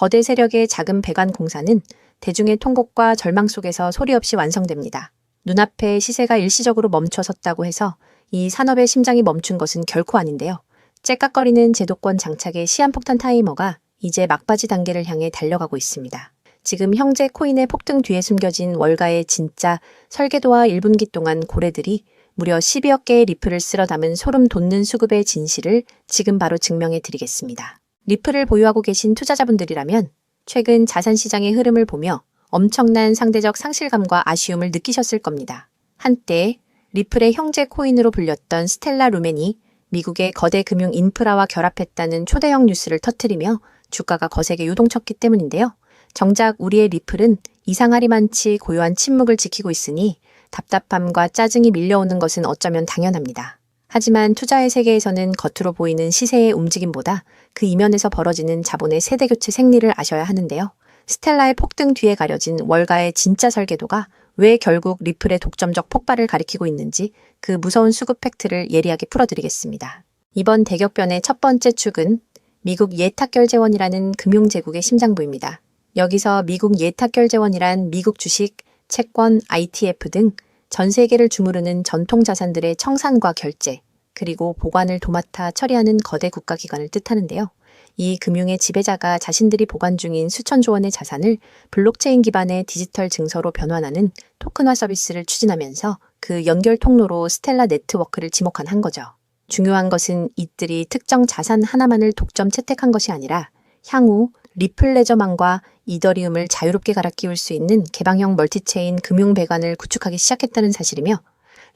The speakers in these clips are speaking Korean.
거대 세력의 작은 배관 공사는 대중의 통곡과 절망 속에서 소리 없이 완성됩니다. 눈앞에 시세가 일시적으로 멈춰섰다고 해서 이 산업의 심장이 멈춘 것은 결코 아닌데요. 째깍거리는 제도권 장착의 시한폭탄 타이머가 이제 막바지 단계를 향해 달려가고 있습니다. 지금 형제 코인의 폭등 뒤에 숨겨진 월가의 진짜 설계도와 1분기 동안 고래들이 무려 10여 개의 리플을 쓸어 담은 소름 돋는 수급의 진실을 지금 바로 증명해 드리겠습니다. 리플을 보유하고 계신 투자자분들이라면 최근 자산시장의 흐름을 보며 엄청난 상대적 상실감과 아쉬움을 느끼셨을 겁니다. 한때 리플의 형제 코인으로 불렸던 스텔라 루멘이 미국의 거대 금융 인프라와 결합했다는 초대형 뉴스를 터뜨리며 주가가 거세게 요동쳤기 때문인데요. 정작 우리의 리플은 이상하리만치 고요한 침묵을 지키고 있으니 답답함과 짜증이 밀려오는 것은 어쩌면 당연합니다. 하지만 투자의 세계에서는 겉으로 보이는 시세의 움직임보다 그 이면에서 벌어지는 자본의 세대교체 생리를 아셔야 하는데요. 스텔라의 폭등 뒤에 가려진 월가의 진짜 설계도가 왜 결국 리플의 독점적 폭발을 가리키고 있는지 그 무서운 수급 팩트를 예리하게 풀어드리겠습니다. 이번 대격변의 첫 번째 축은 미국 예탁결제원이라는 금융제국의 심장부입니다. 여기서 미국 예탁결제원이란 미국 주식, 채권, ITF 등 전 세계를 주무르는 전통자산들의 청산과 결제, 그리고 보관을 도맡아 처리하는 거대 국가기관을 뜻하는데요. 이 금융의 지배자가 자신들이 보관 중인 수천조 원의 자산을 블록체인 기반의 디지털 증서로 변환하는 토큰화 서비스를 추진하면서 그 연결 통로로 스텔라 네트워크를 지목한 거죠. 중요한 것은 이들이 특정 자산 하나만을 독점 채택한 것이 아니라 향후 리플 레저망과 이더리움을 자유롭게 갈아 끼울 수 있는 개방형 멀티체인 금융 배관을 구축하기 시작했다는 사실이며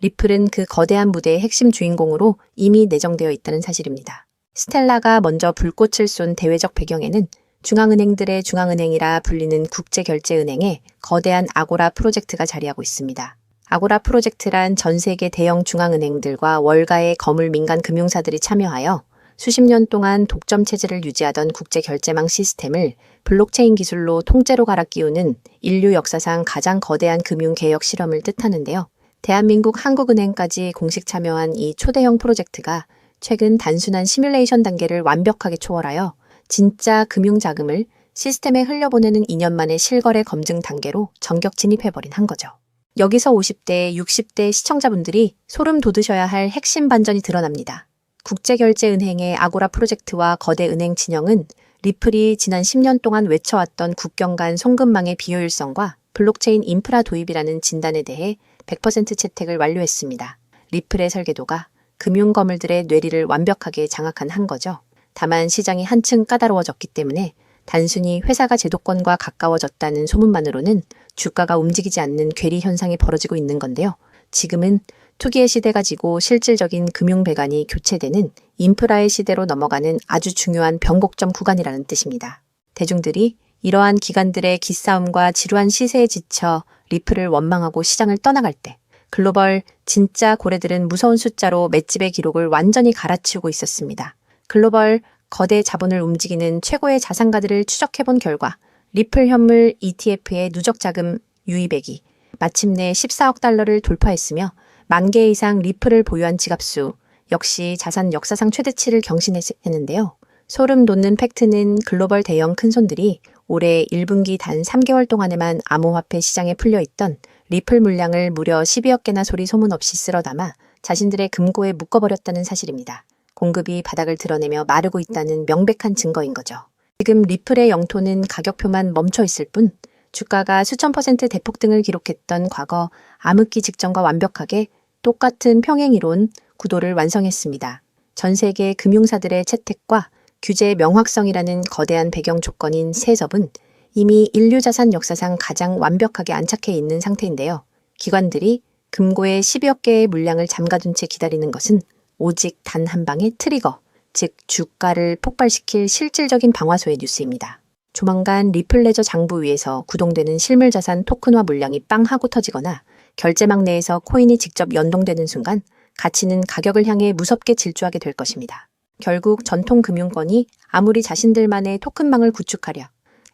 리플은 그 거대한 무대의 핵심 주인공으로 이미 내정되어 있다는 사실입니다. 스텔라가 먼저 불꽃을 쏜 대외적 배경에는 중앙은행들의 중앙은행이라 불리는 국제결제은행의 거대한 아고라 프로젝트가 자리하고 있습니다. 아고라 프로젝트란 전 세계 대형 중앙은행들과 월가의 거물 민간 금융사들이 참여하여 수십 년 동안 독점 체제를 유지하던 국제결제망 시스템을 블록체인 기술로 통째로 갈아 끼우는 인류 역사상 가장 거대한 금융개혁 실험을 뜻하는데요. 대한민국 한국은행까지 공식 참여한 이 초대형 프로젝트가 최근 단순한 시뮬레이션 단계를 완벽하게 초월하여 진짜 금융자금을 시스템에 흘려보내는 2년 만에 실거래 검증 단계로 전격 진입해버린 한 거죠. 여기서 50대, 60대 시청자분들이 소름 돋으셔야 할 핵심 반전이 드러납니다. 국제결제은행의 아고라 프로젝트와 거대 은행 진영은 리플이 지난 10년 동안 외쳐왔던 국경 간 송금망의 비효율성과 블록체인 인프라 도입이라는 진단에 대해 100% 채택을 완료했습니다. 리플의 설계도가 금융거물들의 뇌리를 완벽하게 장악한 한 거죠. 다만 시장이 한층 까다로워졌기 때문에 단순히 회사가 제도권과 가까워졌다는 소문만으로는 주가가 움직이지 않는 괴리 현상이 벌어지고 있는 건데요. 지금은 투기의 시대가 지고 실질적인 금융 배관이 교체되는 인프라의 시대로 넘어가는 아주 중요한 변곡점 구간이라는 뜻입니다. 대중들이 이러한 기관들의 기싸움과 지루한 시세에 지쳐 리플을 원망하고 시장을 떠나갈 때 글로벌 진짜 고래들은 무서운 숫자로 맷집의 기록을 완전히 갈아치우고 있었습니다. 글로벌 거대 자본을 움직이는 최고의 자산가들을 추적해본 결과 리플 현물 ETF의 누적 자금 유입액이 마침내 14억 달러를 돌파했으며 10,000개 이상 리플을 보유한 지갑수 역시 자산 역사상 최대치를 경신했는데요. 소름 돋는 팩트는 글로벌 대형 큰손들이 올해 1분기 단 3개월 동안에만 암호화폐 시장에 풀려있던 리플 물량을 무려 12억 개나 소리 소문 없이 쓸어 담아 자신들의 금고에 묶어버렸다는 사실입니다. 공급이 바닥을 드러내며 마르고 있다는 명백한 증거인 거죠. 지금 리플의 영토는 가격표만 멈춰 있을 뿐 주가가 수천 % 대폭등을 기록했던 과거 암흑기 직전과 완벽하게 똑같은 평행이론 구도를 완성했습니다. 전 세계 금융사들의 채택과 규제의 명확성이라는 거대한 배경 조건인 세습은 이미 인류자산 역사상 가장 완벽하게 안착해 있는 상태인데요. 기관들이 금고에 10여 개의 물량을 잠가둔 채 기다리는 것은 오직 단 한 방의 트리거, 즉 주가를 폭발시킬 실질적인 방화소의 뉴스입니다. 조만간 리플 레저 장부 위에서 구동되는 실물자산 토큰화 물량이 빵 하고 터지거나 결제망 내에서 코인이 직접 연동되는 순간 가치는 가격을 향해 무섭게 질주하게 될 것입니다. 결국 전통 금융권이 아무리 자신들만의 토큰망을 구축하려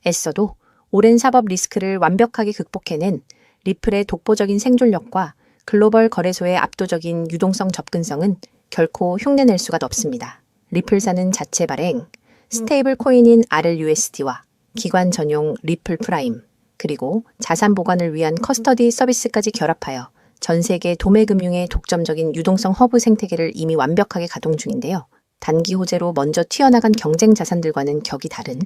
애써도 오랜 사법 리스크를 완벽하게 극복해낸 리플의 독보적인 생존력과 글로벌 거래소의 압도적인 유동성 접근성은 결코 흉내낼 수가 없습니다. 리플사는 자체 발행, 스테이블 코인인 RLUSD와 기관 전용 리플 프라임, 그리고 자산 보관을 위한 커스터디 서비스까지 결합하여 전 세계 도매금융의 독점적인 유동성 허브 생태계를 이미 완벽하게 가동 중인데요. 단기 호재로 먼저 튀어나간 경쟁 자산들과는 격이 다른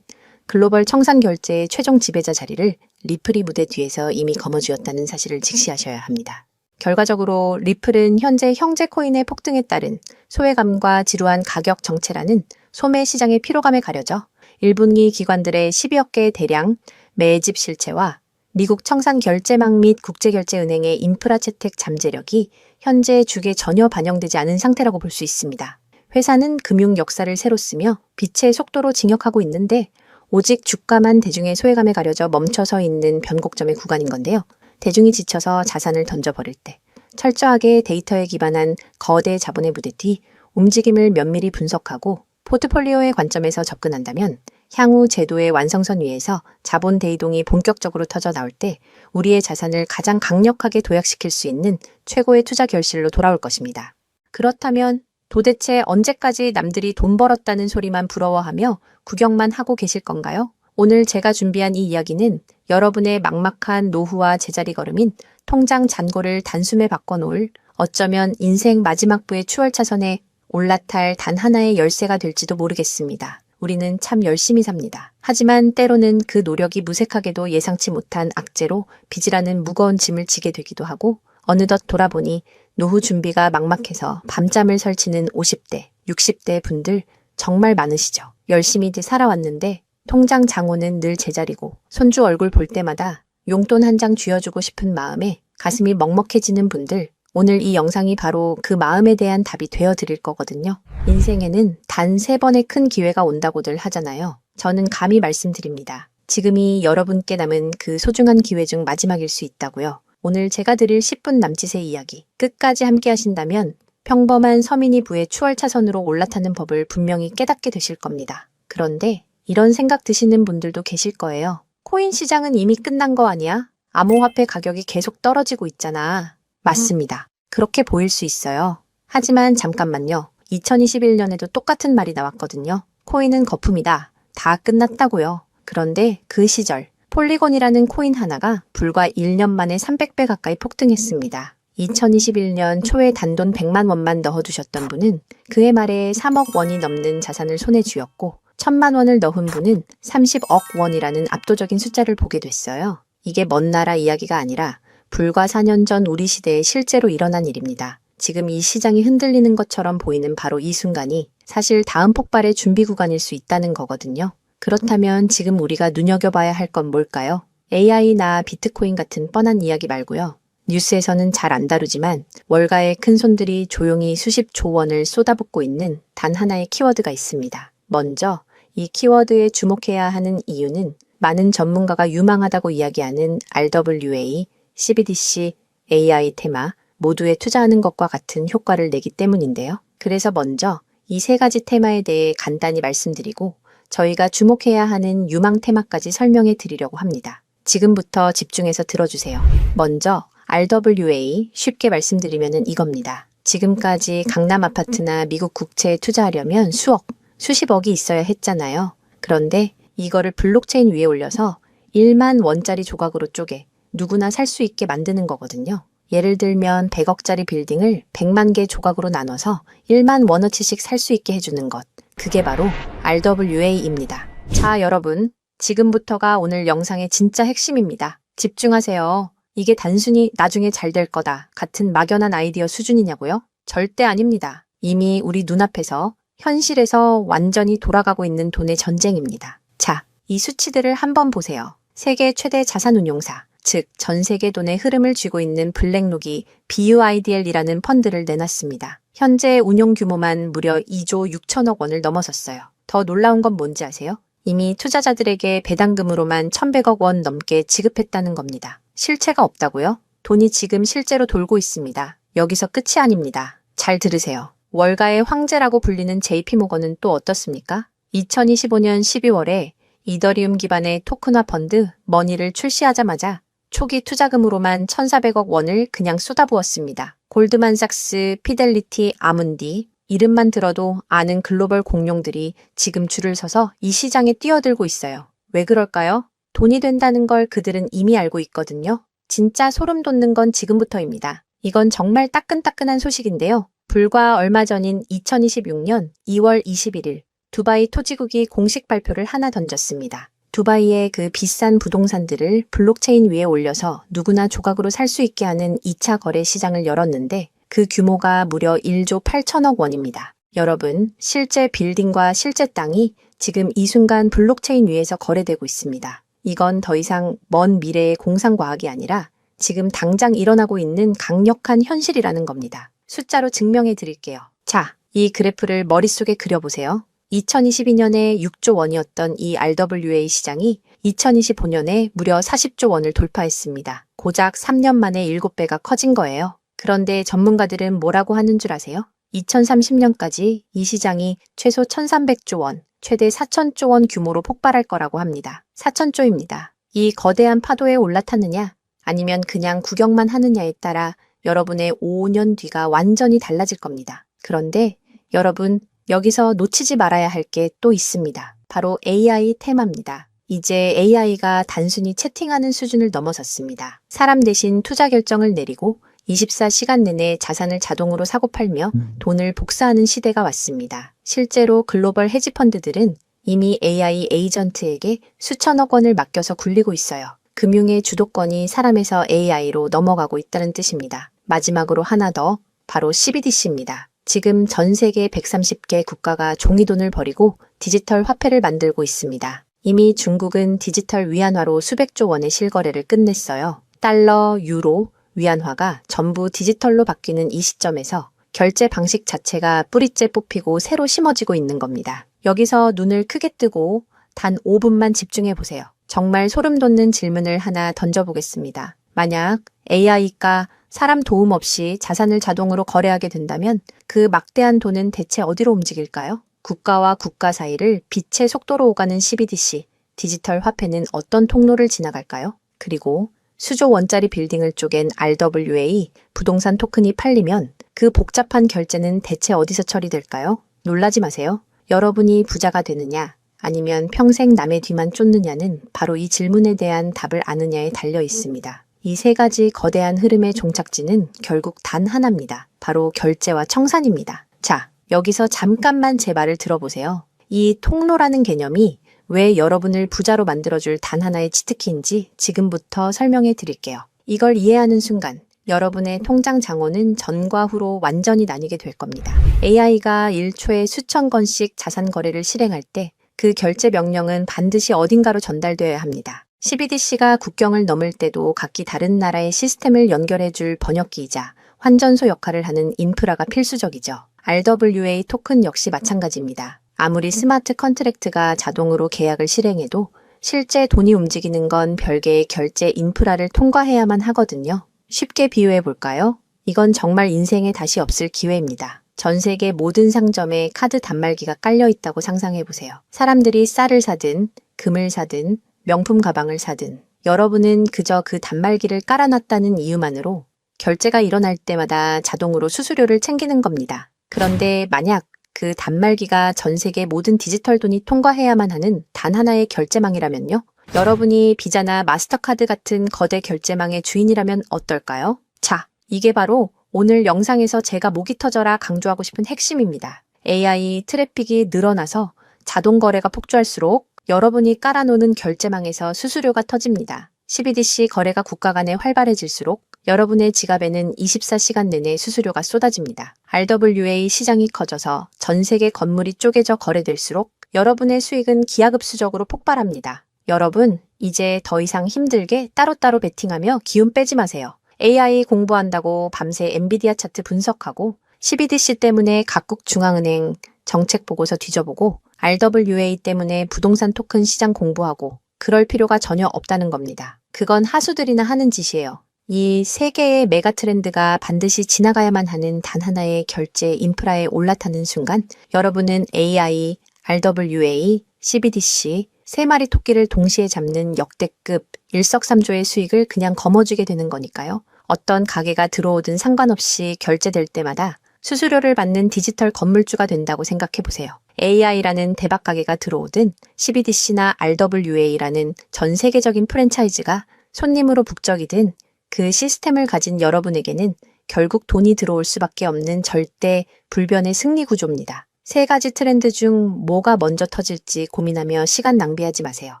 글로벌 청산 결제의 최종 지배자 자리를 리플이 무대 뒤에서 이미 거머쥐었다는 사실을 직시하셔야 합니다. 결과적으로 리플은 현재 형제 코인의 폭등에 따른 소외감과 지루한 가격 정체라는 소매 시장의 피로감에 가려져 1분기 기관들의 12억 개의 대량 매집 실체와 미국 청산결제망 및 국제결제은행의 인프라 채택 잠재력이 현재 주계에 전혀 반영되지 않은 상태라고 볼 수 있습니다. 회사는 금융 역사를 새로 쓰며 빛의 속도로 진격하고 있는데 오직 주가만 대중의 소외감에 가려져 멈춰서 있는 변곡점의 구간인 건데요. 대중이 지쳐서 자산을 던져버릴 때 철저하게 데이터에 기반한 거대 자본의 무대 뒤 움직임을 면밀히 분석하고 포트폴리오의 관점에서 접근한다면 향후 제도의 완성선 위에서 자본 대이동이 본격적으로 터져 나올 때 우리의 자산을 가장 강력하게 도약시킬 수 있는 최고의 투자 결실로 돌아올 것입니다. 그렇다면 도대체 언제까지 남들이 돈 벌었다는 소리만 부러워하며 구경만 하고 계실 건가요? 오늘 제가 준비한 이 이야기는 여러분의 막막한 노후와 제자리 걸음인 통장 잔고를 단숨에 바꿔놓을 어쩌면 인생 마지막 부의 추월차선에 올라탈 단 하나의 열쇠가 될지도 모르겠습니다. 우리는 참 열심히 삽니다. 하지만 때로는 그 노력이 무색하게도 예상치 못한 악재로 빚이라는 무거운 짐을 지게 되기도 하고 어느덧 돌아보니 노후 준비가 막막해서 밤잠을 설치는 50대, 60대 분들 정말 많으시죠. 열심히들 살아왔는데 통장 잔고는 늘 제자리고 손주 얼굴 볼 때마다 용돈 한 장 쥐어주고 싶은 마음에 가슴이 먹먹해지는 분들, 오늘 이 영상이 바로 그 마음에 대한 답이 되어드릴 거거든요. 인생에는 단 3번의 큰 기회가 온다고들 하잖아요. 저는 감히 말씀드립니다. 지금이 여러분께 남은 그 소중한 기회 중 마지막일 수 있다고요. 오늘 제가 드릴 10분 남짓의 이야기 끝까지 함께 하신다면 평범한 서민이 부의 추월차선으로 올라타는 법을 분명히 깨닫게 되실 겁니다. 그런데 이런 생각 드시는 분들도 계실 거예요. 코인 시장은 이미 끝난 거 아니야? 암호화폐 가격이 계속 떨어지고 있잖아. 맞습니다. 그렇게 보일 수 있어요. 하지만 잠깐만요. 2021년에도 똑같은 말이 나왔거든요. 코인은 거품이다. 다 끝났다고요. 그런데 그 시절 폴리곤이라는 코인 하나가 불과 1년 만에 300배 가까이 폭등했습니다. 2021년 초에 단돈 100만 원만 넣어두셨던 분은 그해 말에 3억 원이 넘는 자산을 손에 쥐었고 1000만 원을 넣은 분은 30억 원이라는 압도적인 숫자를 보게 됐어요. 이게 먼 나라 이야기가 아니라 불과 4년 전 우리 시대에 실제로 일어난 일입니다. 지금 이 시장이 흔들리는 것처럼 보이는 바로 이 순간이 사실 다음 폭발의 준비 구간일 수 있다는 거거든요. 그렇다면 지금 우리가 눈여겨봐야 할 건 뭘까요? AI나 비트코인 같은 뻔한 이야기 말고요. 뉴스에서는 잘 안 다루지만 월가의 큰 손들이 조용히 수십조 원을 쏟아붓고 있는 단 하나의 키워드가 있습니다. 먼저 이 키워드에 주목해야 하는 이유는 많은 전문가가 유망하다고 이야기하는 RWA, CBDC, AI 테마 모두에 투자하는 것과 같은 효과를 내기 때문인데요. 그래서 먼저 이 3가지 테마에 대해 간단히 말씀드리고 저희가 주목해야 하는 유망 테마까지 설명해 드리려고 합니다. 지금부터 집중해서 들어주세요. 먼저 RWA 쉽게 말씀드리면 이겁니다. 지금까지 강남 아파트나 미국 국채에 투자하려면 수억, 수십억이 있어야 했잖아요. 그런데 이거를 블록체인 위에 올려서 1만 원짜리 조각으로 쪼개 누구나 살 수 있게 만드는 거거든요. 예를 들면 100억짜리 빌딩을 100만 개 조각으로 나눠서 1만 원어치씩 살 수 있게 해주는 것. 그게 바로 RWA입니다. 자, 여러분. 지금부터가 오늘 영상의 진짜 핵심입니다. 집중하세요. 이게 단순히 나중에 잘 될 거다 같은 막연한 아이디어 수준이냐고요? 절대 아닙니다. 이미 우리 눈앞에서 현실에서 완전히 돌아가고 있는 돈의 전쟁입니다. 자, 이 수치들을 한번 보세요. 세계 최대 자산운용사, 즉 전 세계 돈의 흐름을 쥐고 있는 블랙록이 BUIDL이라는 펀드를 내놨습니다. 현재 운용 규모만 무려 2조 6천억 원을 넘어섰어요. 더 놀라운 건 뭔지 아세요? 이미 투자자들에게 배당금으로만 1,100억 원 넘게 지급했다는 겁니다. 실체가 없다고요? 돈이 지금 실제로 돌고 있습니다. 여기서 끝이 아닙니다. 잘 들으세요. 월가의 황제라고 불리는 JP모건은 또 어떻습니까? 2025년 12월에 이더리움 기반의 토큰화 펀드 머니를 출시하자마자 초기 투자금으로만 1,400억 원을 그냥 쏟아부었습니다. 골드만삭스, 피델리티, 아문디, 이름만 들어도 아는 글로벌 공룡들이 지금 줄을 서서 이 시장에 뛰어들고 있어요. 왜 그럴까요? 돈이 된다는 걸 그들은 이미 알고 있거든요. 진짜 소름 돋는 건 지금부터입니다. 이건 정말 따끈따끈한 소식인데요. 불과 얼마 전인 2026년 2월 21일 두바이 토지국이 공식 발표를 하나 던졌습니다. 두바이의 그 비싼 부동산들을 블록체인 위에 올려서 누구나 조각으로 살 수 있게 하는 2차 거래 시장을 열었는데 그 규모가 무려 1조 8천억 원입니다. 여러분, 실제 빌딩과 실제 땅이 지금 이 순간 블록체인 위에서 거래되고 있습니다. 이건 더 이상 먼 미래의 공상과학이 아니라 지금 당장 일어나고 있는 강력한 현실이라는 겁니다. 숫자로 증명해 드릴게요. 자, 이 그래프를 머릿속에 그려보세요. 2022년에 6조 원이었던 이 RWA 시장이 2025년에 무려 40조 원을 돌파했습니다. 고작 3년 만에 7배가 커진 거예요. 그런데 전문가들은 뭐라고 하는 줄 아세요? 2030년까지 이 시장이 최소 1,300조 원, 최대 4,000조 원 규모로 폭발할 거라고 합니다. 4,000조입니다. 이 거대한 파도에 올라타느냐, 아니면 그냥 구경만 하느냐에 따라 여러분의 5년 뒤가 완전히 달라질 겁니다. 그런데 여러분, 여기서 놓치지 말아야 할 게 또 있습니다. 바로 AI 테마입니다. 이제 AI가 단순히 채팅하는 수준을 넘어섰습니다. 사람 대신 투자 결정을 내리고 24시간 내내 자산을 자동으로 사고 팔며 돈을 복사하는 시대가 왔습니다. 실제로 글로벌 헤지펀드들은 이미 AI 에이전트에게 수천억 원을 맡겨서 굴리고 있어요. 금융의 주도권이 사람에서 AI로 넘어가고 있다는 뜻입니다. 마지막으로 하나 더, 바로 CBDC입니다. 지금 전 세계 130개 국가가 종이돈을 버리고 디지털 화폐를 만들고 있습니다. 이미 중국은 디지털 위안화로 수백조 원의 실거래를 끝냈어요. 달러, 유로, 위안화가 전부 디지털로 바뀌는 이 시점에서 결제 방식 자체가 뿌리째 뽑히고 새로 심어지고 있는 겁니다. 여기서 눈을 크게 뜨고 단 5분만 집중해 보세요. 정말 소름 돋는 질문을 하나 던져보겠습니다. 만약 AI가 사람 도움 없이 자산을 자동으로 거래하게 된다면 그 막대한 돈은 대체 어디로 움직일까요? 국가와 국가 사이를 빛의 속도로 오가는 CBDC, 디지털 화폐는 어떤 통로를 지나갈까요? 그리고 수조 원짜리 빌딩을 쪼갠 RWA, 부동산 토큰이 팔리면 그 복잡한 결제는 대체 어디서 처리될까요? 놀라지 마세요. 여러분이 부자가 되느냐, 아니면 평생 남의 뒤만 쫓느냐는 바로 이 질문에 대한 답을 아느냐에 달려 있습니다. 이 세 가지 거대한 흐름의 종착지는 결국 단 하나입니다. 바로 결제와 청산입니다. 자, 여기서 잠깐만 제 말을 들어보세요. 이 통로라는 개념이 왜 여러분을 부자로 만들어줄 단 하나의 치트키인지 지금부터 설명해 드릴게요. 이걸 이해하는 순간 여러분의 통장 잔고는 전과 후로 완전히 나뉘게 될 겁니다. AI가 1초에 수천 건씩 자산 거래를 실행할 때 그 결제 명령은 반드시 어딘가로 전달되어야 합니다. CBDC가 국경을 넘을 때도 각기 다른 나라의 시스템을 연결해줄 번역기이자 환전소 역할을 하는 인프라가 필수적이죠. RWA 토큰 역시 마찬가지입니다. 아무리 스마트 컨트랙트가 자동으로 계약을 실행해도 실제 돈이 움직이는 건 별개의 결제 인프라를 통과해야만 하거든요. 쉽게 비유해 볼까요? 이건 정말 인생에 다시 없을 기회입니다. 전 세계 모든 상점에 카드 단말기가 깔려 있다고 상상해 보세요. 사람들이 쌀을 사든, 금을 사든, 명품 가방을 사든, 여러분은 그저 그 단말기를 깔아놨다는 이유만으로 결제가 일어날 때마다 자동으로 수수료를 챙기는 겁니다. 그런데 만약 그 단말기가 전 세계 모든 디지털 돈이 통과해야만 하는 단 하나의 결제망이라면요? 여러분이 비자나 마스터카드 같은 거대 결제망의 주인이라면 어떨까요? 자, 이게 바로 오늘 영상에서 제가 목이 터져라 강조하고 싶은 핵심입니다. AI 트래픽이 늘어나서 자동 거래가 폭주할수록 여러분이 깔아놓는 결제망에서 수수료가 터집니다. CBDC 거래가 국가 간에 활발해질수록 여러분의 지갑에는 24시간 내내 수수료가 쏟아집니다. RWA 시장이 커져서 전 세계 건물이 쪼개져 거래될수록 여러분의 수익은 기하급수적으로 폭발합니다. 여러분, 이제 더 이상 힘들게 따로따로 베팅하며 기운 빼지 마세요. AI 공부한다고 밤새 엔비디아 차트 분석하고 CBDC 때문에 각국 중앙은행 정책 보고서 뒤져보고 RWA 때문에 부동산 토큰 시장 공부하고 그럴 필요가 전혀 없다는 겁니다. 그건 하수들이나 하는 짓이에요. 이 세 개의 메가 트렌드가 반드시 지나가야만 하는 단 하나의 결제 인프라에 올라타는 순간 여러분은 AI, RWA, CBDC 세 마리 토끼를 동시에 잡는 역대급 일석삼조의 수익을 그냥 거머쥐게 되는 거니까요. 어떤 가게가 들어오든 상관없이 결제될 때마다 수수료를 받는 디지털 건물주가 된다고 생각해 보세요. AI라는 대박 가게가 들어오든 CBDC나 RWA라는 전 세계적인 프랜차이즈가 손님으로 북적이든 그 시스템을 가진 여러분에게는 결국 돈이 들어올 수밖에 없는 절대 불변의 승리 구조입니다. 세 가지 트렌드 중 뭐가 먼저 터질지 고민하며 시간 낭비하지 마세요.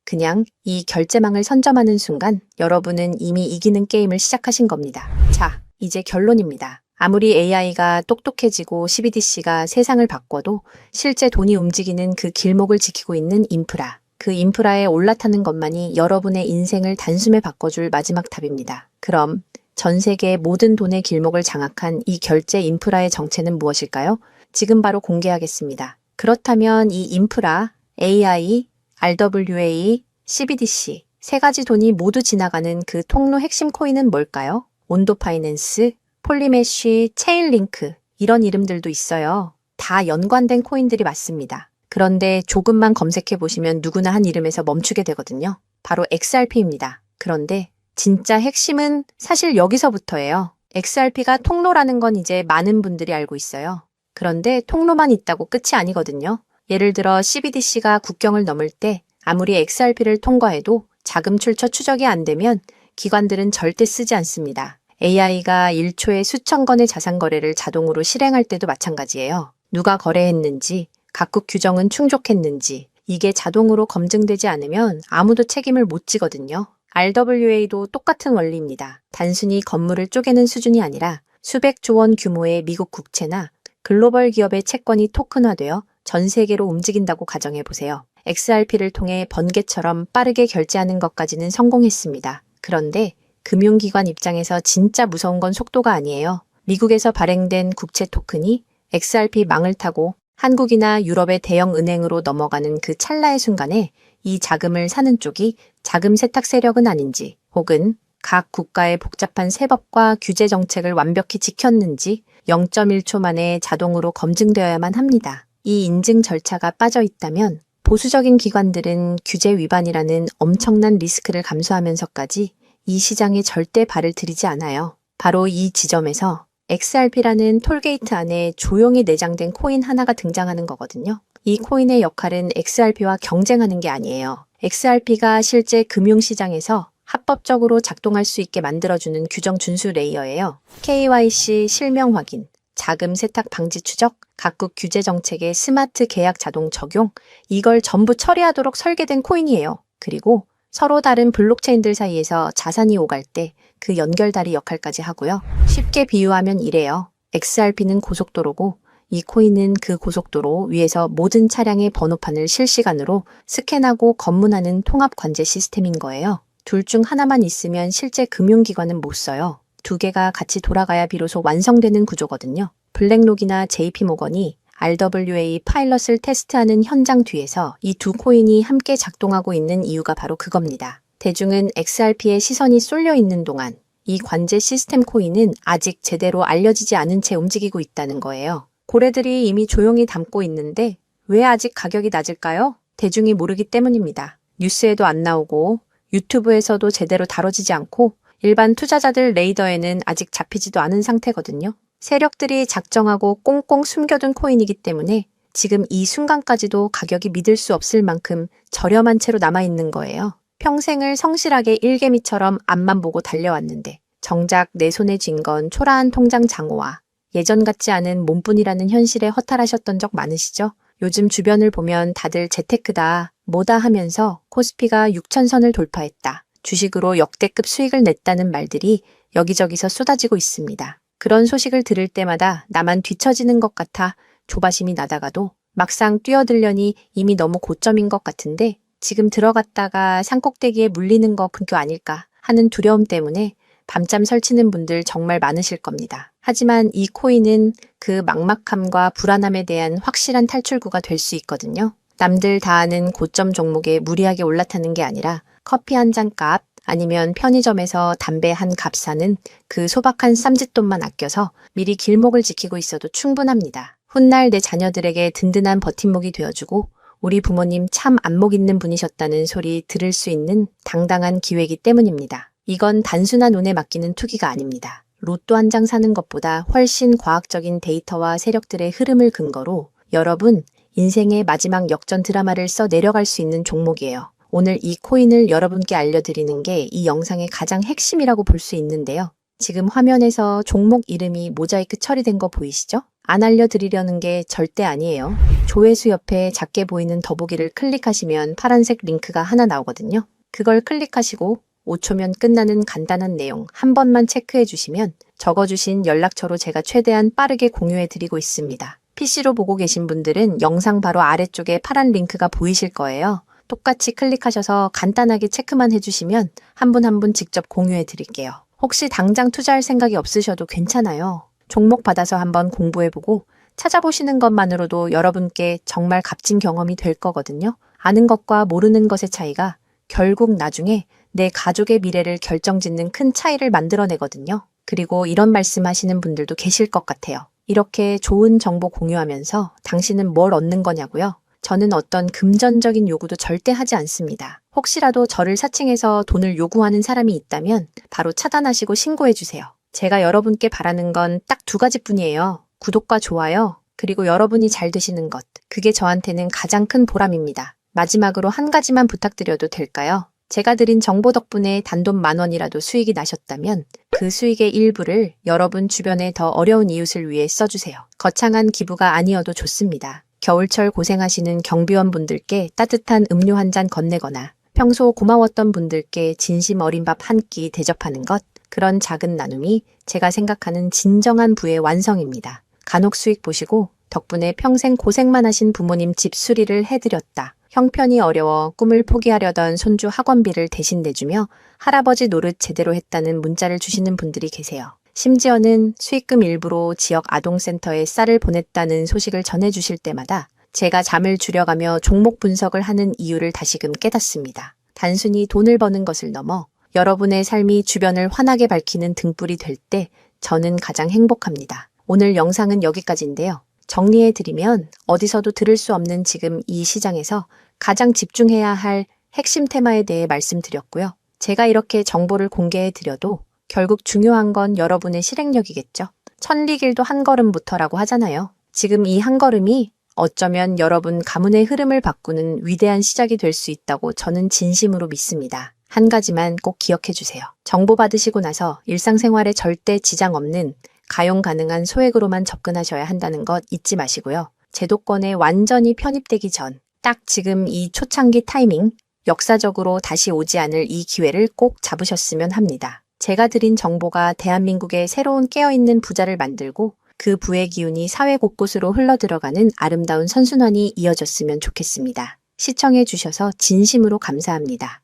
그냥 이 결제망을 선점하는 순간 여러분은 이미 이기는 게임을 시작하신 겁니다. 자, 이제 결론입니다. 아무리 AI가 똑똑해지고 CBDC가 세상을 바꿔도 실제 돈이 움직이는 그 길목을 지키고 있는 인프라. 그 인프라에 올라타는 것만이 여러분의 인생을 단숨에 바꿔줄 마지막 탑입니다. 그럼 전 세계의 모든 돈의 길목을 장악한 이 결제 인프라의 정체는 무엇일까요? 지금 바로 공개하겠습니다. 그렇다면 이 인프라, AI, RWA, CBDC 세 가지 돈이 모두 지나가는 그 통로 핵심 코인은 뭘까요? 온도 파이낸스, 폴리메쉬, 체인링크 이런 이름들도 있어요. 다 연관된 코인들이 맞습니다. 그런데 조금만 검색해 보시면 누구나 한 이름에서 멈추게 되거든요. 바로 XRP입니다. 그런데 진짜 핵심은 사실 여기서부터예요. XRP가 통로라는 건 이제 많은 분들이 알고 있어요. 그런데 통로만 있다고 끝이 아니거든요. 예를 들어 CBDC가 국경을 넘을 때 아무리 XRP를 통과해도 자금 출처 추적이 안 되면 기관들은 절대 쓰지 않습니다. AI가 1초에 수천 건의 자산 거래를 자동으로 실행할 때도 마찬가지예요. 누가 거래했는지, 각국 규정은 충족했는지 이게 자동으로 검증되지 않으면 아무도 책임을 못 지거든요. RWA도 똑같은 원리입니다. 단순히 건물을 쪼개는 수준이 아니라 수백조 원 규모의 미국 국채나 글로벌 기업의 채권이 토큰화되어 전 세계로 움직인다고 가정해보세요. XRP를 통해 번개처럼 빠르게 결제하는 것까지는 성공했습니다. 그런데 금융기관 입장에서 진짜 무서운 건 속도가 아니에요. 미국에서 발행된 국채 토큰이 XRP 망을 타고 한국이나 유럽의 대형 은행으로 넘어가는 그 찰나의 순간에 이 자금을 사는 쪽이 자금 세탁 세력은 아닌지 혹은 각 국가의 복잡한 세법과 규제 정책을 완벽히 지켰는지 0.1초 만에 자동으로 검증되어야만 합니다. 이 인증 절차가 빠져 있다면 보수적인 기관들은 규제 위반이라는 엄청난 리스크를 감수하면서까지 이 시장에 절대 발을 들이지 않아요. 바로 이 지점에서 XRP라는 톨게이트 안에 조용히 내장된 코인 하나가 등장하는 거거든요. 이 코인의 역할은 XRP와 경쟁하는 게 아니에요. XRP가 실제 금융시장에서 합법적으로 작동할 수 있게 만들어주는 규정 준수 레이어예요. KYC 실명 확인, 자금 세탁 방지 추적, 각국 규제 정책의 스마트 계약 자동 적용, 이걸 전부 처리하도록 설계된 코인이에요. 그리고 서로 다른 블록체인들 사이에서 자산이 오갈 때 그 연결다리 역할까지 하고요. 쉽게 비유하면 이래요. XRP는 고속도로고 이 코인은 그 고속도로 위에서 모든 차량의 번호판을 실시간으로 스캔하고 검문하는 통합 관제 시스템인 거예요. 둘 중 하나만 있으면 실제 금융기관은 못 써요. 두 개가 같이 돌아가야 비로소 완성되는 구조거든요. 블랙록이나 JP모건이 RWA 파일럿을 테스트하는 현장 뒤에서 이 두 코인이 함께 작동하고 있는 이유가 바로 그겁니다. 대중은 XRP에 시선이 쏠려 있는 동안 이 관제 시스템 코인은 아직 제대로 알려지지 않은 채 움직이고 있다는 거예요. 고래들이 이미 조용히 담고 있는데 왜 아직 가격이 낮을까요? 대중이 모르기 때문입니다. 뉴스에도 안 나오고 유튜브에서도 제대로 다뤄지지 않고 일반 투자자들 레이더에는 아직 잡히지도 않은 상태거든요. 세력들이 작정하고 꽁꽁 숨겨둔 코인이기 때문에 지금 이 순간까지도 가격이 믿을 수 없을 만큼 저렴한 채로 남아있는 거예요. 평생을 성실하게 일개미처럼 앞만 보고 달려왔는데 정작 내 손에 쥔 건 초라한 통장 잔고와 예전 같지 않은 몸뿐이라는 현실에 허탈하셨던 적 많으시죠? 요즘 주변을 보면 다들 재테크다, 뭐다 하면서 코스피가 6,000선을 돌파했다, 주식으로 역대급 수익을 냈다는 말들이 여기저기서 쏟아지고 있습니다. 그런 소식을 들을 때마다 나만 뒤처지는 것 같아 조바심이 나다가도 막상 뛰어들려니 이미 너무 고점인 것 같은데 지금 들어갔다가 산꼭대기에 물리는 거 근교 아닐까 하는 두려움 때문에 밤잠 설치는 분들 정말 많으실 겁니다. 하지만 이 코인은 그 막막함과 불안함에 대한 확실한 탈출구가 될 수 있거든요. 남들 다 아는 고점 종목에 무리하게 올라타는 게 아니라 커피 한 잔 값 아니면 편의점에서 담배 한 값 사는 그 소박한 쌈짓돈만 아껴서 미리 길목을 지키고 있어도 충분합니다. 훗날 내 자녀들에게 든든한 버팀목이 되어주고 우리 부모님 참 안목 있는 분이셨다는 소리 들을 수 있는 당당한 기회이기 때문입니다. 이건 단순한 운에 맡기는 투기가 아닙니다. 로또 한 장 사는 것보다 훨씬 과학적인 데이터와 세력들의 흐름을 근거로 여러분 인생의 마지막 역전 드라마를 써 내려갈 수 있는 종목이에요. 오늘 이 코인을 여러분께 알려드리는 게 이 영상의 가장 핵심이라고 볼 수 있는데요. 지금 화면에서 종목 이름이 모자이크 처리된 거 보이시죠? 안 알려드리려는 게 절대 아니에요. 조회수 옆에 작게 보이는 더보기를 클릭하시면 파란색 링크가 하나 나오거든요. 그걸 클릭하시고 5초면 끝나는 간단한 내용 한 번만 체크해 주시면 적어주신 연락처로 제가 최대한 빠르게 공유해 드리고 있습니다. PC로 보고 계신 분들은 영상 바로 아래쪽에 파란 링크가 보이실 거예요. 똑같이 클릭하셔서 간단하게 체크만 해주시면 한 분 한 분 직접 공유해 드릴게요. 혹시 당장 투자할 생각이 없으셔도 괜찮아요. 종목 받아서 한번 공부해보고 찾아보시는 것만으로도 여러분께 정말 값진 경험이 될 거거든요. 아는 것과 모르는 것의 차이가 결국 나중에 내 가족의 미래를 결정짓는 큰 차이를 만들어내거든요. 그리고 이런 말씀하시는 분들도 계실 것 같아요. 이렇게 좋은 정보 공유하면서 당신은 뭘 얻는 거냐고요? 저는 어떤 금전적인 요구도 절대 하지 않습니다. 혹시라도 저를 사칭해서 돈을 요구하는 사람이 있다면 바로 차단하시고 신고해 주세요. 제가 여러분께 바라는 건 딱 두 가지뿐이에요. 구독과 좋아요, 그리고 여러분이 잘 되시는 것. 그게 저한테는 가장 큰 보람입니다. 마지막으로 한 가지만 부탁드려도 될까요? 제가 드린 정보 덕분에 단돈 10,000원이라도 수익이 나셨다면 그 수익의 일부를 여러분 주변에 더 어려운 이웃을 위해 써주세요. 거창한 기부가 아니어도 좋습니다. 겨울철 고생하시는 경비원분들께 따뜻한 음료 한 잔 건네거나 평소 고마웠던 분들께 진심 어린 밥 한 끼 대접하는 것, 그런 작은 나눔이 제가 생각하는 진정한 부의 완성입니다. 간혹 수익 보시고 덕분에 평생 고생만 하신 부모님 집 수리를 해드렸다. 형편이 어려워 꿈을 포기하려던 손주 학원비를 대신 내주며 할아버지 노릇 제대로 했다는 문자를 주시는 분들이 계세요. 심지어는 수익금 일부로 지역 아동센터에 쌀을 보냈다는 소식을 전해주실 때마다 제가 잠을 줄여가며 종목 분석을 하는 이유를 다시금 깨닫습니다. 단순히 돈을 버는 것을 넘어 여러분의 삶이 주변을 환하게 밝히는 등불이 될 때 저는 가장 행복합니다. 오늘 영상은 여기까지인데요. 정리해드리면 어디서도 들을 수 없는 지금 이 시장에서 가장 집중해야 할 핵심 테마에 대해 말씀드렸고요. 제가 이렇게 정보를 공개해드려도 결국 중요한 건 여러분의 실행력이겠죠. 천리길도 한 걸음부터라고 하잖아요. 지금 이 한 걸음이 어쩌면 여러분 가문의 흐름을 바꾸는 위대한 시작이 될 수 있다고 저는 진심으로 믿습니다. 한 가지만 꼭 기억해 주세요. 정보 받으시고 나서 일상생활에 절대 지장 없는 가용 가능한 소액으로만 접근하셔야 한다는 것 잊지 마시고요. 제도권에 완전히 편입되기 전, 딱 지금 이 초창기 타이밍, 역사적으로 다시 오지 않을 이 기회를 꼭 잡으셨으면 합니다. 제가 드린 정보가 대한민국의 새로운 깨어있는 부자를 만들고 그 부의 기운이 사회 곳곳으로 흘러들어가는 아름다운 선순환이 이어졌으면 좋겠습니다. 시청해 주셔서 진심으로 감사합니다.